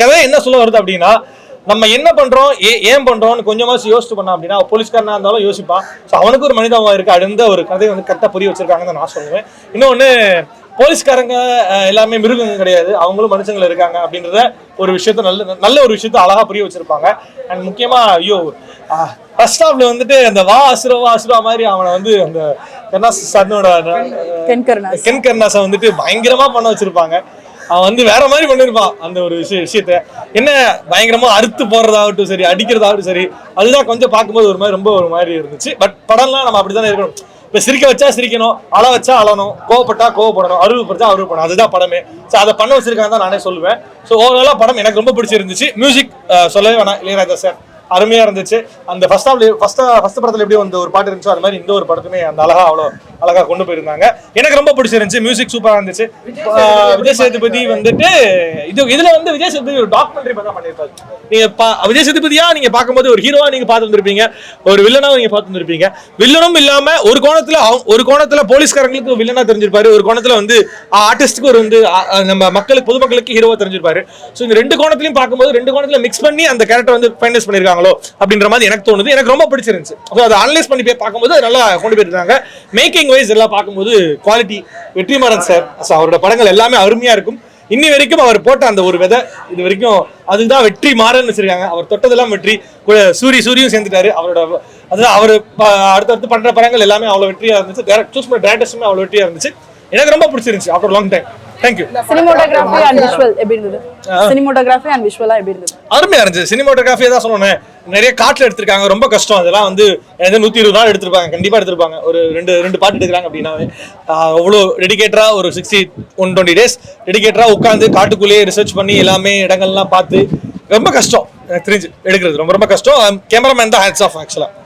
கதை என்ன சொல்ல வருது அப்படின்னா, நம்ம என்ன பண்றோம் ஏன் பண்றோம்னு கொஞ்சமாச்சு யோசிச்சு பண்ணோம் அப்படின்னா, போலீஸ்காரனா இருந்தாலும் யோசிப்பான். ஸோ அவனுக்கு ஒரு மனிதமாக இருக்கு அடுத்த ஒரு கதையை வந்து கரெக்டாக புரிய வச்சிருக்காங்கன்னு நான் சொல்லுவேன். இன்னொன்று, போலீஸ்காரங்க எல்லாமே மிருகங்க கிடையாது, அவங்களும் மனுஷங்கள் இருக்காங்க அப்படின்றத ஒரு விஷயத்த நல்ல ஒரு விஷயத்த அழகா புரிய வச்சிருப்பாங்க. அண்ட் முக்கியமா ஐயோ ஃபர்ஸ்ட் ஹாஃப்ல வந்துட்டு அந்த வா அசுரா மாதிரி அவனை வந்து அந்த கென் கருணாஸை வந்துட்டு பயங்கரமா பண்ண வச்சிருப்பாங்க. அவன் வந்து வேற மாதிரி பண்ணிருப்பான் அந்த ஒரு விஷயத்த. என்ன பயங்கரமா அறுத்து போடுறதாகட்டும் சரி, அடிக்கிறதாகட்டும் சரி, அதுதான் கொஞ்சம் பார்க்கும்போது ஒரு மாதிரி ரொம்ப ஒரு மாதிரி இருந்துச்சு. பட் படம்லாம் நம்ம அப்படித்தானே இருக்கணும். இப்ப சிரிக்க வச்சா சிரிக்கணும், அழ வச்சா அழணும், கோவப்பட்டா கோவப்படணும், அருள்படுத்தா அருள்படணும், அதுதான் படமே. ஸோ அதை பண்ண வச்சிருக்காங்க தான் நானே சொல்லுவேன். ஸோ ஓவராலா படம் எனக்கு ரொம்ப பிடிச்சிருந்துச்சு. மியூசிக் சொல்லவே வேணாம், இளையராஜா சார் அருமையா இருந்துச்சு. அந்த ஃபர்ஸ்ட் படத்துல எப்படி வந்து ஒரு பாட்டு இருந்துச்சோ அது மாதிரி இந்த ஒரு படத்துமே அந்த அழகா கொண்டு போயிருந்தாங்க. எனக்கு ரொம்ப பிடிச்சிருந்துச்சு. மியூசிக் சூப்பரா இருந்துச்சு. விஜய் சேதுபதி வந்துட்டு இதுல வந்து விஜய் சேதுபதி ஒரு டாக்குமெண்ட்ரி தான் பண்ணியிருப்பாரு. நீங்க விஜய் சேதுபதியா நீங்க பார்க்கும்போது ஒரு ஹீரோவா நீங்க பார்த்து வந்திருப்பீங்க, ஒரு வில்லனா நீங்க பார்த்து வந்திருப்பீங்க. வில்லனும் இல்லாம ஒரு கோணத்துல போலீஸ்காரங்களுக்கு வில்லனா தெரிஞ்சிருப்பாரு, ஒரு கோணத்துல வந்து ஆர்டிஸ்டுக்கு ஒரு வந்து நம்ம பொதுமக்களுக்கு ஹீரோவா தெரிஞ்சிருப்பாரு. ஸோ இந்த ரெண்டு கோணத்திலையும் பார்க்கும்போது ரெண்டு கோணத்துல மிக்ஸ் பண்ணி அந்த கேரக்டர் வந்து ஃபைனலைஸ் பண்ணிருக்காங்க அப்படின்ற மாதிரி எனக்கு தோணுது. எனக்கு ரொம்ப பிடிச்சிருந்துச்சு. அதை அனலைஸ் பண்ணி பார்க்கும்போது நல்லா கொண்டு போயிருந்தாங்க. மேக்கிங் வைஸ் எல்லாம் பார்க்கும்போது குவாலிட்டி. வெற்றிமாறன் சார் அவரோட படங்கள் எல்லாமே அருமையா இருக்கும். இன்னி வரைக்கும் அவர் போட்ட அந்த ஒரு விதை இது வரைக்கும் அதுதான் வெற்றி மாறன்னு வச்சிருக்காங்க. அவர் தொட்டதெல்லாம் வெற்றி. சூரியும் சேர்ந்துட்டாரு. அதுதான் அவர் அடுத்தடுத்து பண்ற படங்கள் எல்லாமே அவ்வளவு வெற்றியா இருந்துச்சு. சூஸ் பண்ண டைரக்டர்ஸுமே அவ்வளவு வெற்றியா இருந்துச்சு. எனக்கு ரொம்ப பிடிச்சிருந்துச்சு after long time. Thank you. Cinematography and visual எப்படி இருந்தது? Cinematography and visual எப்படி இருந்தது? அருமையா இருந்துச்சு. சினிமாட்டோகிராஃபி தான் சொல்லணும். நிறைய காட்டுல எடுத்திருக்காங்க, ரொம்ப கஷ்டம். அதெல்லாம் வந்து 120 நாள் எடுத்திருப்பாங்க, கண்டிப்பா எடுத்திருப்பாங்க. ஒரு ரெண்டு பாட்டு எடுக்கிறாங்க அப்படின்னா அவ்வளோ டெடிகேட்டரா ஒரு 120 days டெடிகேட்டரா உட்காந்து காட்டுக்குள்ளேயே ரிசர்ச் பண்ணி எல்லாமே இடங்கள்லாம் பார்த்து ரொம்ப கஷ்டம். எனக்கு தெரிஞ்சு எடுக்கிறது ரொம்ப கஷ்டம். கேமராமேன் தான் ஹேட்ஸ் ஆஃப் ஆக்சுவலா.